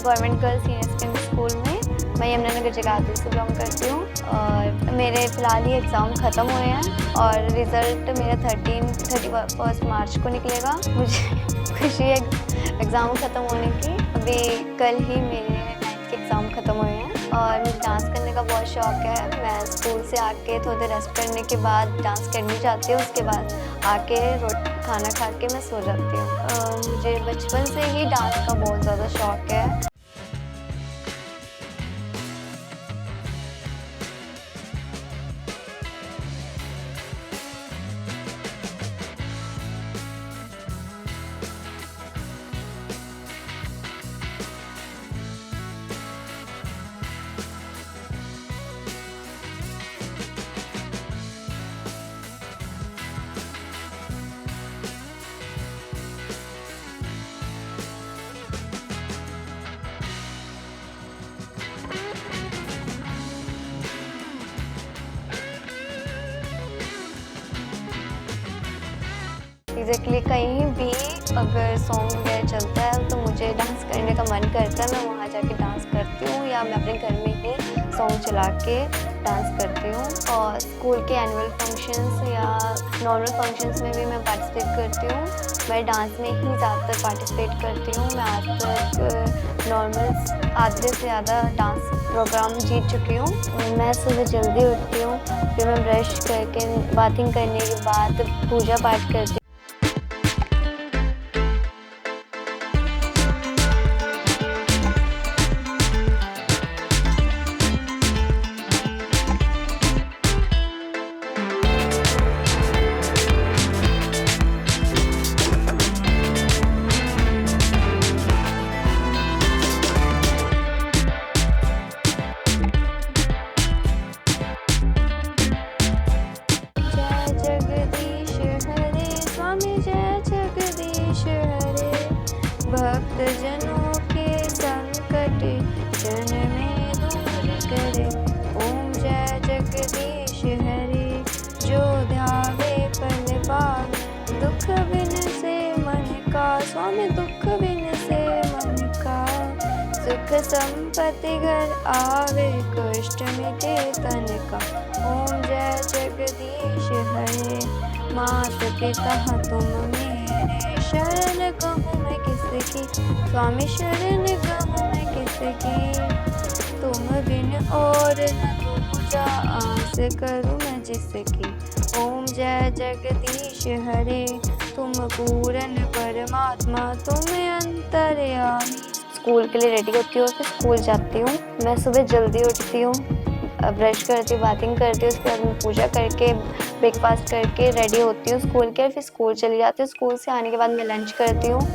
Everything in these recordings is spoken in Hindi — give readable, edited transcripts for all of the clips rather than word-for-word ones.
Government girls senior secondary school में। मैं यमुनानगर जगाधरी से बिलोंग करती हूँ और मेरे फ़िलहाल ही एग्ज़ाम ख़त्म हुए हैं और रिज़ल्ट मेरा 31 मार्च को निकलेगा। मुझे खुशी है एग्ज़ाम ख़त्म होने की। अभी कल ही मेरे 9th के एग्ज़ाम ख़त्म हुए हैं और मुझे डांस करने का बहुत शौक़ है। मैं स्कूल से आके थोड़ी देर रेस्ट करने के बाद डांस करने जाती हूँ, उसके बाद आके खाना खा के मैं सो जाती हूँ। मुझे बचपन से ही डांस का बहुत ज़्यादा शौक़ है। एग्जैक्टली कहीं भी अगर सॉन्ग वगैरह चलता है तो मुझे डांस करने का मन करता है। मैं वहाँ जाके डांस करती हूँ या मैं अपने घर में ही सॉन्ग चला के डांस करती हूँ। और स्कूल के एनुअल फंक्शंस या नॉर्मल फंक्शंस में भी मैं पार्टिसिपेट करती हूँ। मैं डांस में ही ज़्यादातर पार्टिसिपेट करती हूँ। मैं आज तक नॉर्मल आधे से ज़्यादा डांस प्रोग्राम जीत चुकी हूँ। मैं सुबह जल्दी उठती हूँ, फिर मैं ब्रश करके बाथिंग करने के बाद पूजा पाठ करती हूँ। भक्त जनों के संकट जन में दूर करे। ओम जय जगदीश हरे, जो ध्यावे फल पावे। दुख बिन से मन का स्वामी, दुख बिन से मन का। सुख संपत्ति घर आवे, कष्ट मिटे तन का। ओम जय जगदीश हरे, मात पिता तुम मेरे। शरण कहूँ मैं किसकी, स्वामी शरण कहूँ मैं किसकी। तुम बिन और न दूजा, आस करूँ मैं जिसकी। ओम जय जगदीश हरे, तुम पूर्ण परमात्मा, तुम अंतर्यामी। स्कूल के लिए रेडी होती हूँ, फिर स्कूल जाती हूँ। मैं सुबह जल्दी उठती हूँ, ब्रश करती हूँ, बाथिंग करती हूँ, उसके बाद मैं पूजा करके ब्रेकफास्ट करके रेडी होती हूँ स्कूल के, फिर स्कूल चली जाती हूँ। स्कूल से आने के बाद मैं लंच करती हूँ।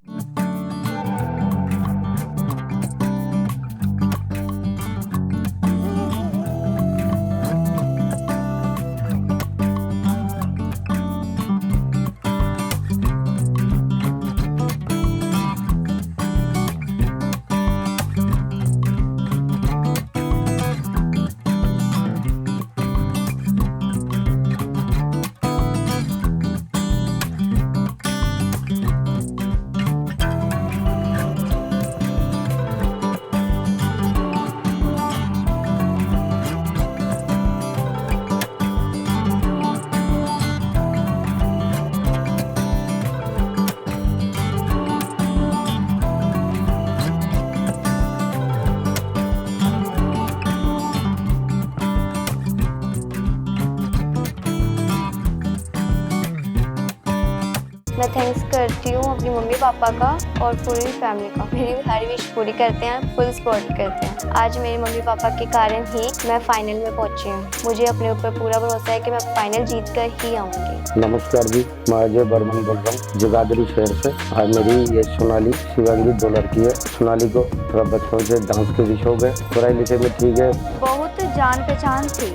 मैं थैंक्स करती हूँ अपनी मम्मी पापा का और पूरी फैमिली का। मेरी सारी विश पूरी करते हैं, फुल सपोर्ट करते हैं। आज मेरे मम्मी पापा के कारण ही मैं फाइनल में पहुंची हूँ। मुझे अपने ऊपर पूरा भरोसा है कि मैं फाइनल जीत कर ही आऊँगी। नमस्कार जी, मैं अजय बर्मन बोल रहा हूँ जगाधरी शहर से। आज मेरी ये सोनाली शिवांगी 2 लड़की है। सोनाली को थोड़ा बचपन से डांस के भी शौक है, पढ़ाई लिखाई में ठीक है। बहुत जान पहचान थी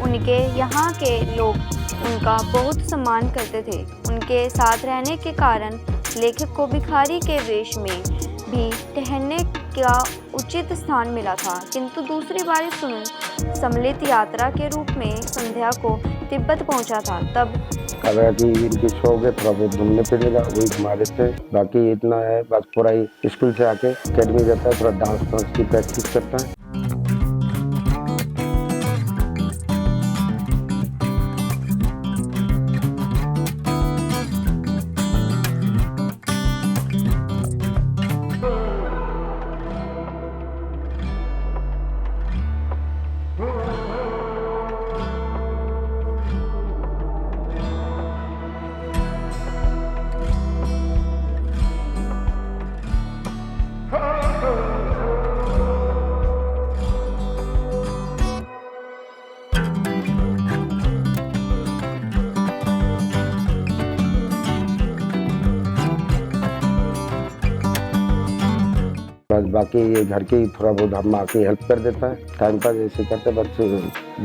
उनके, यहाँ के लोग उनका बहुत सम्मान करते थे। उनके साथ रहने के कारण लेखक को भिखारी के वेश में भी ठहरने का उचित स्थान मिला था। किंतु दूसरी बारी सम्मिलित यात्रा के रूप में संध्या को तिब्बत पहुंचा था। तब कहा कि इनकी शौक है थोड़ा बहुत घूमने फिरने का, वही घुमा देते हैं। बाकी इतना है, बस पूरा ही स्कूल से आके अकेडमी जाता है, थोड़ा डांस वांस की प्रैक्टिस करता है। बस बाकी ये घर की थोड़ा बहुत हम माँ की हेल्प कर देता है, टाइम पास ऐसे करते। बच्चे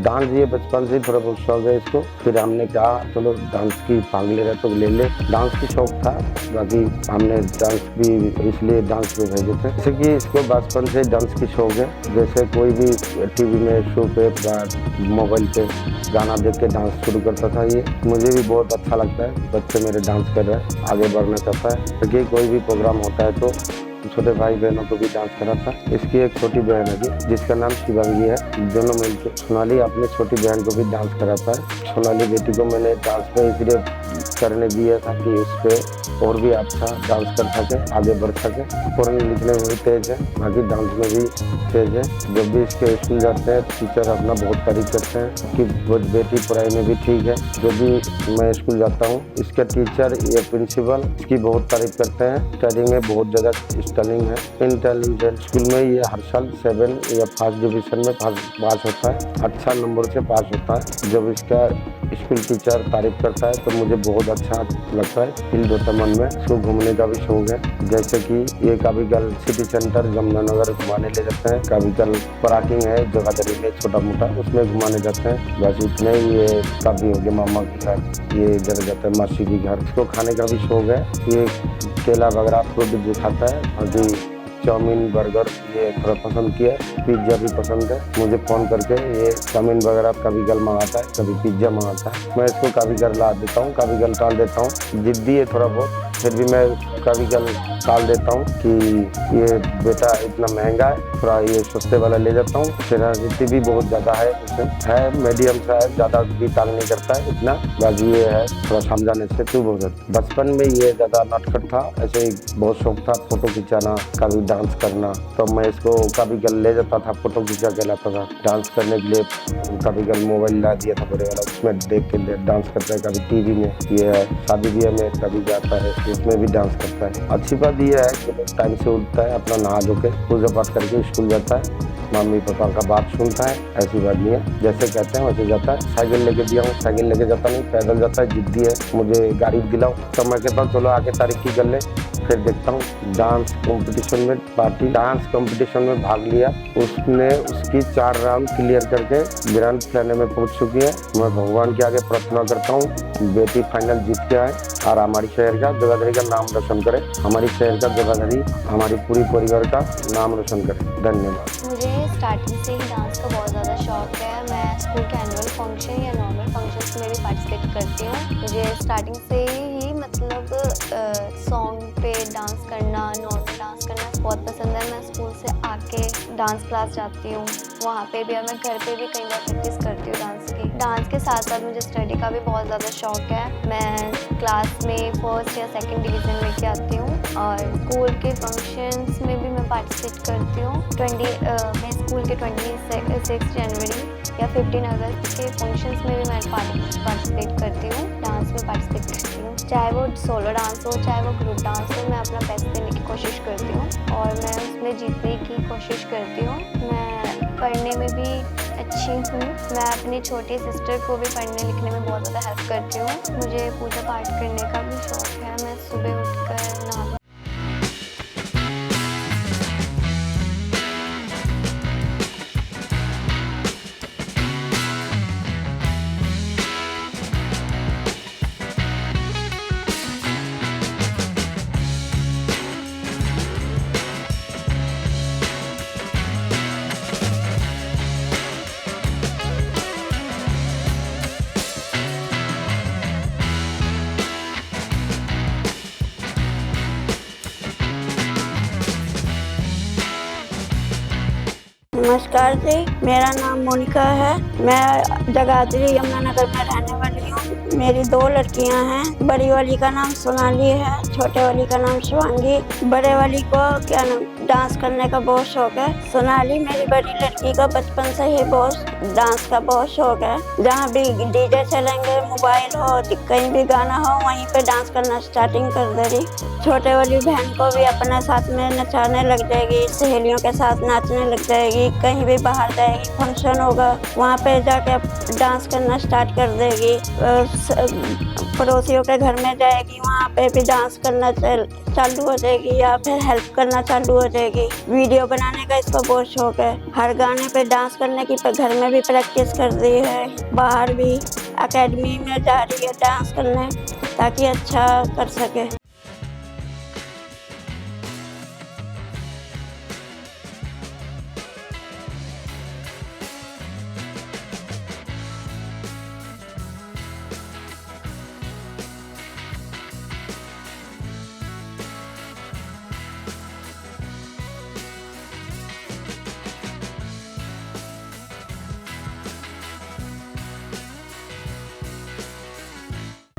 डांस ये बचपन से थोड़ा बहुत शौक है इसको, फिर हमने कहा चलो डांस की भाग ले रहे तो ले ले। डांस की शौक था, बाकी हमने डांस भी इसलिए डांस में भेजे थे। जैसे कि इसको बचपन से डांस की शौक है, जैसे कोई भी टीवी में शो पे मोबाइल पे गाना देख के डांस शुरू करता था। ये मुझे भी बहुत अच्छा लगता है, बच्चे मेरे डांस कर रहे हैं, आगे बढ़ना चाहता है। क्योंकि कोई भी प्रोग्राम होता है तो छोटे भाई बहनों को भी डांस कराता है। इसकी एक छोटी बहन है जिसका नाम शिवांगी है, दोनों मिलकर। सोनाली अपनी छोटी बहन को भी डांस कराता है। सोनाली बेटी को मैंने डांस पे इसलिए करने दिया था कि उस पर और भी अच्छा डांस कर सके, आगे बढ़ सके। पढ़ने लिखने में भी तेज है, बाकी डांस में भी तेज है। जब भी इसके स्कूल जाते हैं टीचर अपना बहुत तारीफ करते हैं कि वो बेटी पढ़ाई में भी ठीक है। जब भी मैं स्कूल जाता हूँ इसके टीचर या प्रिंसिपल इसकी बहुत तारीफ करते हैं। स्टडी में बहुत ज़्यादा स्टनिंग है, इंटेलिजेंट। स्कूल में ये हर साल 7 या 5 डिवीजन में पास होता है, अच्छा नंबर से पास होता है। जब इसका स्कूल टीचर तारीफ करता है तो मुझे बहुत अच्छा लगता है, फील होता है मन में। इसको घूमने का भी शौक है, जैसे कि ये कभी कल सिटी सेंटर जमुनानगर घुमाने ले जाते हैं, कभी कल पार्किंग है जगाधरी में छोटा मोटा, उसमें घुमाने जाते हैं। बस इतने ही। ये कभी हो गया मामा के घर, ये इधर जाता है मासी के घर। इसको खाने का भी शौक है, ये केला वगैरह फ्रूट जो खाता है। अभी चाउमीन बर्गर ये थोड़ा पसंद किया है, पिज्ज़ा भी पसंद है। मुझे फ़ोन करके ये चाउमीन वगैरह कभी कल मंगाता है, कभी पिज्ज़ा मंगाता है। मैं इसको कभी कल ला देता हूँ, कभी कल टाल देता हूँ। जिद्दी है थोड़ा बहुत, फिर भी मैं कभी कल टाल देता हूँ कि ये बेटा इतना महंगा है, थोड़ा ये सस्ते वाला ले जाता हूँ। शरारती भी बहुत ज़्यादा है, उसमें है मीडियम सा है, ज़्यादा भी तंग नहीं करता है इतना। बाकी ये है थोड़ा समझाने से तू बहुत ज़्यादा। बचपन में ये ज़्यादा नटखट था, ऐसे ही बहुत शौक था फोटो खिंचाना, कभी डांस करना। तो मैं इसको कभी कल ले जाता था, फोटो खिंचा के लाता था डांस करने के लिए। कभी कल मोबाइल ला दिया था बड़े वाला, उसमें देख के डांस करता है। कभी टीवी में, ये है शादी ब्याह में कभी जाता है, उसमें भी डांस करता है। अच्छी बात यह है कि टाइम से उठता है, अपना नहा धो के पूजा पाठ करके स्कूल जाता है, मम्मी पापा का बात सुनता है। ऐसी बात नहीं है, जैसे कहते हैं वैसे जाता है। साइकिल लेके दिया हूँ, साइकिल लेके जाता नहीं, पैदल जाता है। जिद्दी है, मुझे गाड़ी दिलाओ। तो मैं कहता हूँ चलो आगे तरक्की कर ले। फिर देखता हूँ डांस कंपटीशन में, पार्टी डांस कंपटीशन में भाग लिया। उसने उसकी 4 राउंड क्लियर करके ग्रैंड फाइनल में पहुंच चुकी है। मैं भगवान के आगे प्रार्थना करता हूँ बेटी फाइनल जीत के आए और हमारी शहर का जगाधरी का नाम रोशन करे, हमारी शहर का जगाधरी, हमारी पूरी परिवार का नाम रोशन करे। धन्यवाद। मुझे स्टार्टिंग से ही डांस का बहुत ज़्यादा शौक है। मैं स्कूल के एनुअल फंक्शन या नॉर्मल फंक्शंस में भी पार्टिसिपेट करती हूँ। मुझे स्टार्टिंग से ही मतलब सॉन्ग पे डांस करना, नॉर्मल डांस करना बहुत पसंद है। मैं स्कूल से आके डांस क्लास जाती हूँ, वहाँ पे भी, और मैं घर पे भी कई बार प्रैक्टिस करती हूँ डांस की। डांस के साथ साथ मुझे स्टडी का भी बहुत ज़्यादा शौक है। मैं क्लास में 1st या 2nd डिवीज़न लेके आती हूँ, और स्कूल के फंक्शंस में भी मैं पार्टिसिपेट करती हूँ। मैं स्कूल के 26 जनवरी या 15 अगस्त के फंक्शंस में भी मैं पार्टिसिपेट करती हूँ, डांस में पार्टिसिपेट करती हूँ। चाहे वो सोलो डांस हो, चाहे वो ग्रुप डांस हो, मैं अपना बेस्ट देने की कोशिश करती हूँ और मैं उसमें जीतने की कोशिश करती हूँ। मैं पढ़ने में भी अच्छी हूँ। मैं अपनी छोटी सिस्टर को भी पढ़ने लिखने में बहुत ज़्यादा हेल्प करती हूँ। मुझे पूजा पाठ करने का भी शौक है। मैं सुबह उठकर नहा नमस्कार जी, मेरा नाम मोनिका है। मैं जगाधरी यमुनानगर में रहने वाली हूँ। मेरी 2 लड़कियाँ हैं। बड़ी वाली का नाम सोनाली है, छोटे वाली का नाम शिवांगी। बड़े वाली को क्या नाम डांस करने का बहुत शौक है। सोनाली मेरी बड़ी लड़की का बचपन से ही बहुत डांस का बहुत शौक है। जहाँ भी डीजे चलेंगे, मोबाइल हो, कहीं भी गाना हो, वहीं पे डांस करना स्टार्टिंग कर दे रही। छोटे वाली बहन को भी अपने साथ में नचाने लग जाएगी, सहेलियों के साथ नाचने लग जाएगी। कहीं भी बाहर जाएगी, फंक्शन होगा, वहाँ पे जाके डांस करना स्टार्ट कर देगी। पड़ोसियों के घर में जाएगी, वहाँ पे भी डांस करना चालू हो जाएगी या फिर हेल्प करना चालू हो जाएगी। वीडियो बनाने का इसको बहुत शौक है। हर गाने पे डांस करने की घर में भी प्रैक्टिस कर रही है, बाहर भी एकेडमी में जा रही है डांस करने ताकि अच्छा कर सके।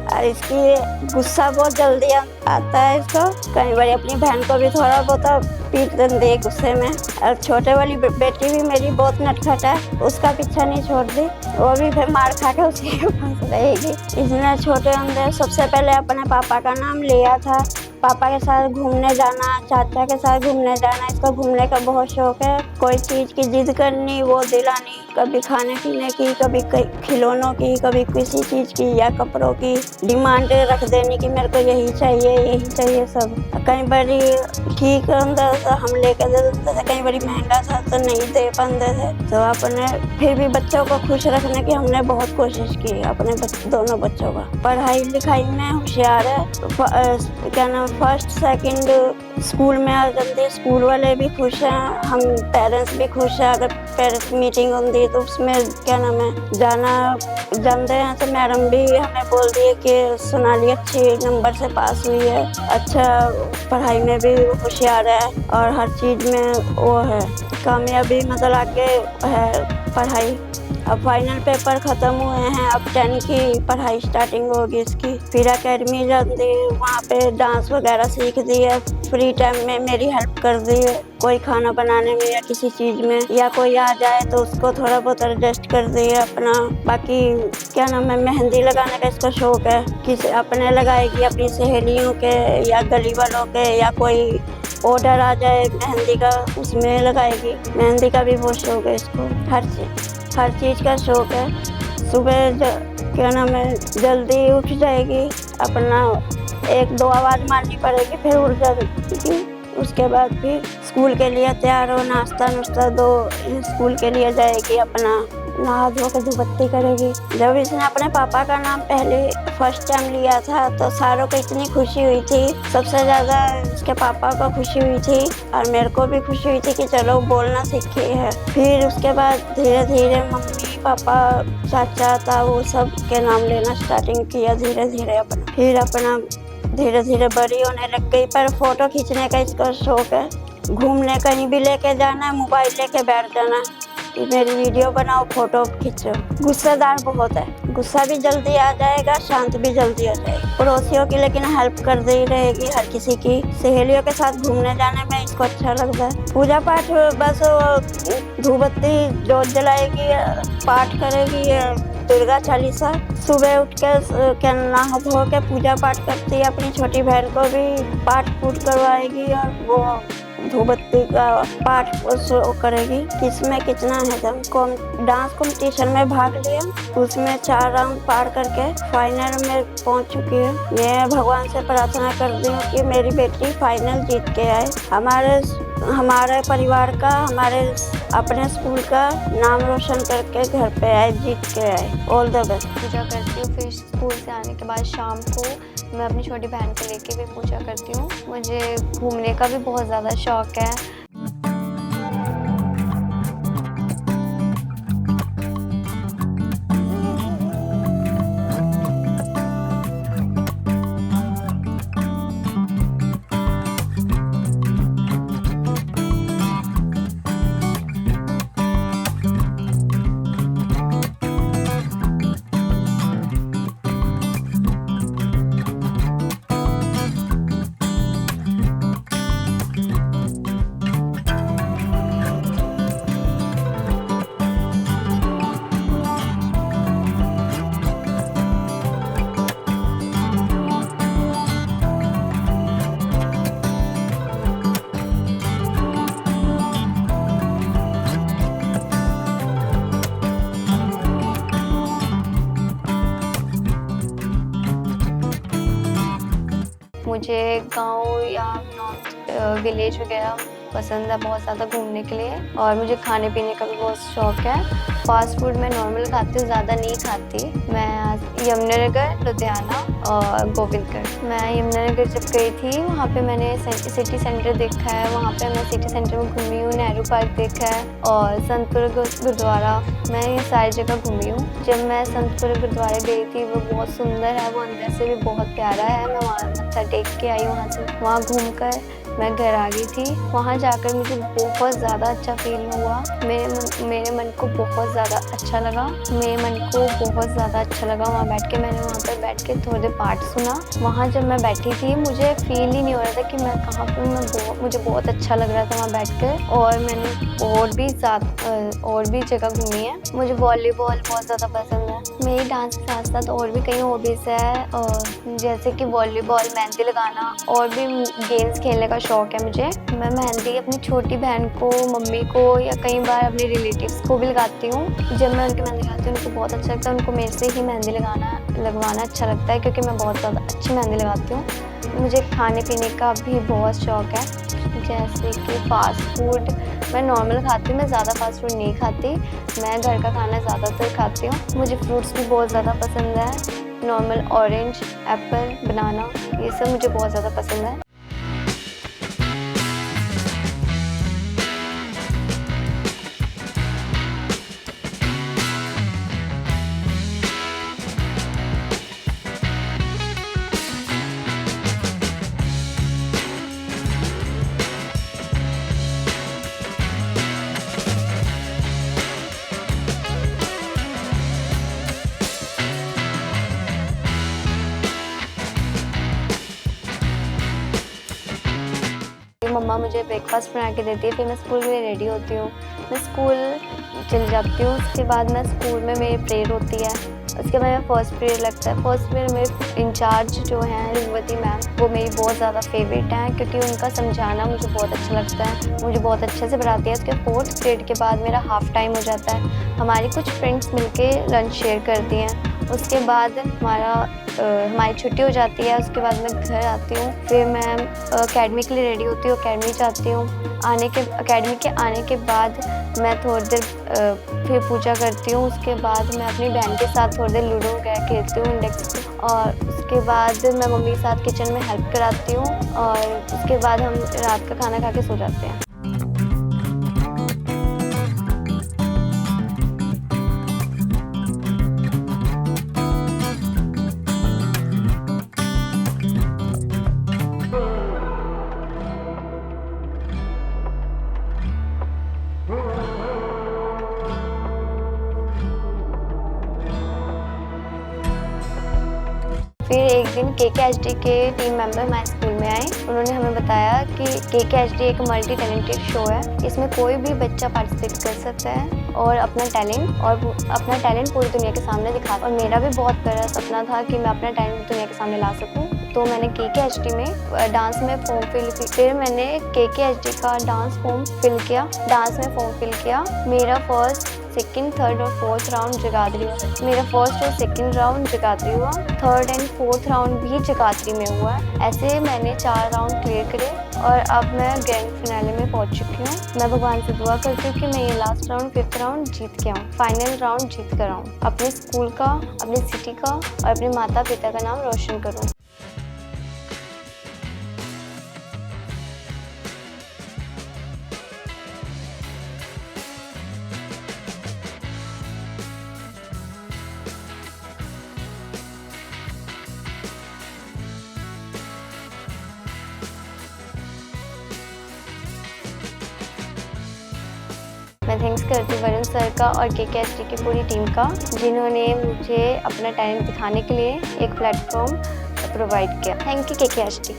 और इसकी गुस्सा बहुत जल्दी आता है इसको। कई बार अपनी बहन को भी थोड़ा बहुत पीट देती है गुस्से में। और छोटे वाली बेटी भी मेरी बहुत नटखट है, उसका पीछा नहीं छोड़ती। वो भी फिर मार खा के उसके पास रहेगी। इसने छोटे होंगे सबसे पहले अपने पापा का नाम लिया था। पापा के साथ घूमने जाना, चाचा के साथ घूमने जाना, इसको घूमने का बहुत शौक है। कोई चीज़ की जिद करनी, वो दिलानी, कभी खाने पीने की, कभी खिलौनों की, कभी किसी चीज़ की या कपड़ों की डिमांड रख देनी कि मेरे को यही चाहिए सब। कई बारी ठीक अंदर हम लेकर दे देते थे, कई बारी महंगा था तो नहीं दे पाते थे। तो अपने फिर भी बच्चों को खुश रखने की हमने बहुत कोशिश की अपने दोनों बच्चों का। पढ़ाई लिखाई में होशियार है, क्या नाम फर्स्ट सेकंड स्कूल में आ जाती है। स्कूल वाले भी खुश हैं, हम पेरेंट्स भी खुश हैं। अगर पेरेंट्स मीटिंग होती है तो उसमें क्या नाम है जानते हैं तो मैडम भी हमें बोल दी है कि सोनाली अच्छे नंबर से पास हुई है, अच्छा पढ़ाई में भी होशियार है और हर चीज़ में वो है कामयाबी, मतलब आगे है पढ़ाई। अब फाइनल पेपर ख़त्म हुए हैं, अब 10 की पढ़ाई स्टार्टिंग होगी इसकी। फिर एकेडमी जाती है, वहाँ पे डांस वगैरह सीखती है। फ्री टाइम में मेरी हेल्प कर दी है, कोई खाना बनाने में या किसी चीज़ में, या कोई आ जाए तो उसको थोड़ा बहुत एडजस्ट कर दी है अपना। बाकी क्या नाम है मेहंदी लगाने का इसका शौक है, किसी अपने लगाएगी, अपनी सहेलियों के या गली वालों के, या कोई ऑर्डर आ जाए मेहंदी का उसमें लगाएगी। मेहंदी का भी बहुत शौक है इसको, हर चीज़ का शौक है। सुबह क्या नाम है जल्दी उठ जाएगी, अपना 1-2 आवाज़ मारनी पड़ेगी, फिर उठ जाएगी। उसके बाद फिर स्कूल के लिए तैयार हो, नाश्ता दो, स्कूल के लिए जाएगी, अपना नहा धो के धूपबत्ती करेगी। जब इसने अपने पापा का नाम पहले फर्स्ट टाइम लिया था तो सारों को इतनी खुशी हुई थी, सबसे ज़्यादा इसके पापा को खुशी हुई थी और मेरे को भी खुशी हुई थी कि चलो बोलना सीखी है। फिर उसके बाद धीरे धीरे मम्मी पापा चाचा था वो सब के नाम लेना स्टार्टिंग किया धीरे धीरे अपना। फिर अपना धीरे धीरे बड़ी होने लग गई। पर फोटो खींचने का इसका शौक है, घूमने कहीं भी लेके जाना, मोबाइल लेके बैठ जाना कि मेरी वीडियो बनाओ, फोटो खींचो। गुस्सेदार बहुत है, गुस्सा भी जल्दी आ जाएगा, शांत भी जल्दी हो जाएगी। पड़ोसियों की लेकिन हेल्प कर दे रही हर किसी की। सहेलियों के साथ घूमने जाने में इसको अच्छा लगता है। पूजा पाठ बस धूपबत्ती जोत जलाएगी, पाठ करेगी, दुर्गा चालीसा। सुबह उठ के नहा धो के पूजा पाठ करती है, अपनी छोटी बहन को भी पाठ पूठ करवाएगी और वो धूपबत्ती का पाठ करेगी। किसमें कितना है दम। डांस कंपटीशन में भाग लिया, उसमें 4 राउंड पार करके फाइनल में पहुंच चुकी है। मैं भगवान से प्रार्थना करती हूँ कि मेरी बेटी फाइनल जीत के आए, हमारे परिवार का, हमारे अपने स्कूल का नाम रोशन करके घर पे आए, जीत के आए। All the best. पूजा करती हूँ, फिर स्कूल से आने के बाद शाम को मैं अपनी छोटी बहन को लेके भी पूजा करती हूँ। मुझे घूमने का भी बहुत ज़्यादा शौक है। मुझे गांव या नॉर्थ विलेज वगैरह पसंद है बहुत ज़्यादा घूमने के लिए, और मुझे खाने पीने का भी बहुत शौक है। फास्ट फूड मैं नॉर्मल खाती हूँ, ज़्यादा नहीं खाती। मैं यमुनानगर, लुधियाना और गोविंदगढ़। मैं यमुनानगर जब गई थी वहाँ पे मैंने सिटी सेंटर देखा है, वहाँ पे मैं सिटी सेंटर में घूमी हूँ, नेहरू पार्क देखा है और संतपुर गुरुद्वारा, मैं ये सारी जगह घूमी हूँ। जब मैं संतपुर गुरुद्वारा गई थी वो बहुत सुंदर है, वो अंदर से भी बहुत प्यारा है। मैं वहाँ मत्था टेक के आई, वहाँ से वहाँ घूमकर मैं घर आ गई थी। वहाँ जाकर मुझे बहुत ज़्यादा अच्छा फील हुआ, मेरे मन को बहुत ज़्यादा अच्छा लगा, मेरे मन को बहुत ज़्यादा अच्छा लगा वहाँ बैठ के। मैंने वहाँ पर बैठ के थोड़ी देर पाठ सुना। वहाँ जब मैं बैठी थी मुझे फील ही नहीं हो रहा था कि मैं कहाँ पर हूँ। मुझे बहुत अच्छा लग रहा था वहाँ बैठ कर। और मैंने और भी जगह घूमी है। मुझे वॉलीबॉल बहुत ज़्यादा पसंद है। मेरी डांस के साथ साथ और भी कई हॉबीज़ है, जैसे कि वॉलीबॉल, मेहंदी लगाना और भी गेम्स खेलने का शौक है मुझे। मैं मेहंदी अपनी छोटी बहन को, मम्मी को या कई बार अपने रिलेटिव्स को भी लगाती हूँ। जब मैं उनकी मेहंदी लगाती हूँ उनको बहुत अच्छा लगता है, उनको मेरे से ही मेहंदी लगवाना अच्छा लगता है क्योंकि मैं बहुत ज़्यादा अच्छी मेहंदी लगाती हूँ। मुझे खाने पीने का भी बहुत शौक है, जैसे कि फास्ट फूड मैं नॉर्मल खाती हूँ, मैं ज़्यादा फास्ट फूड नहीं खाती, मैं घर का खाना ज़्यादातर खाती हूँ। मुझे फ्रूट्स भी बहुत ज़्यादा पसंद है, नॉर्मल ऑरेंज, एप्पल, बनाना, ये सब मुझे बहुत ज़्यादा पसंद है। मम्मा मुझे ब्रेकफास्ट बना के देती है, फिर मैं स्कूल के लिए रेडी होती हूँ, मैं स्कूल चली जाती हूँ। उसके बाद मैं स्कूल में मेरी प्रेयर होती है, उसके बाद मेरा फर्स्ट पीरियड लगता है। फर्स्ट पीरियड में इंचार्ज जो हैं रिजवती मैम, वो मेरी बहुत ज़्यादा फेवरेट हैं क्योंकि उनका समझाना मुझे बहुत अच्छा लगता है, मुझे बहुत अच्छे से पढ़ाती है। उसके फोर्थ पीरियड के बाद मेरा हाफ टाइम हो जाता है, हमारी कुछ फ्रेंड्स मिलके लंच शेयर करती हैं। उसके बाद हमारी छुट्टी हो जाती है, उसके बाद मैं घर आती हूँ, फिर मैं अकेडमी के लिए रेडी होती हूँ, अकेडमी जाती हूँ। अकेडमी के आने के बाद मैं थोड़ी देर फिर पूजा करती हूँ। उसके बाद मैं अपनी बहन के साथ थोड़ी देर लूडो वगैरह खेलती हूँ इंडेक्स पे, और उसके बाद मैं मम्मी के साथ किचन में हेल्प कराती हूँ, और उसके बाद हम रात का खाना खा के सो जाते हैं। फिर एक दिन KKHD के टीम मेंबर हमारे स्कूल में आए। उन्होंने हमें बताया कि KKHD एक मल्टी टैलेंटेड शो है, इसमें कोई भी बच्चा पार्टिसिपेट कर सकता है और अपना टैलेंट पूरी दुनिया के सामने दिखा। और मेरा भी बहुत बड़ा सपना था कि मैं अपना टैलेंट दुनिया के सामने ला सकूं, तो मैंने KKHD में डांस में फॉर्म फिल किया। फिर मैंने KKHD का डांस में फॉर्म फिल किया। मेरा फर्स्ट, सेकंड, थर्ड और फोर्थ राउंड जगाधरी हुआ। मेरा फर्स्ट और सेकंड राउंड जगाधरी हुआ, थर्ड एंड फोर्थ राउंड भी जगाधरी में हुआ। ऐसे मैंने 4 राउंड क्लियर करे और अब मैं ग्रैंड फिनाले में पहुंच चुकी हूँ। मैं भगवान से दुआ करती हूँ कि मैं ये लास्ट राउंड, 5th राउंड जीत के आऊँ, फाइनल राउंड जीत कर आऊँ, अपने स्कूल का, अपनी सिटी का और अपने माता पिता का नाम रोशन करूँ। मैं थैंक्स करती हूँ वरुण सर का और KKHD की पूरी टीम का, जिन्होंने मुझे अपना टैलेंट दिखाने के लिए एक प्लेटफॉर्म प्रोवाइड किया। Thank you KKHD।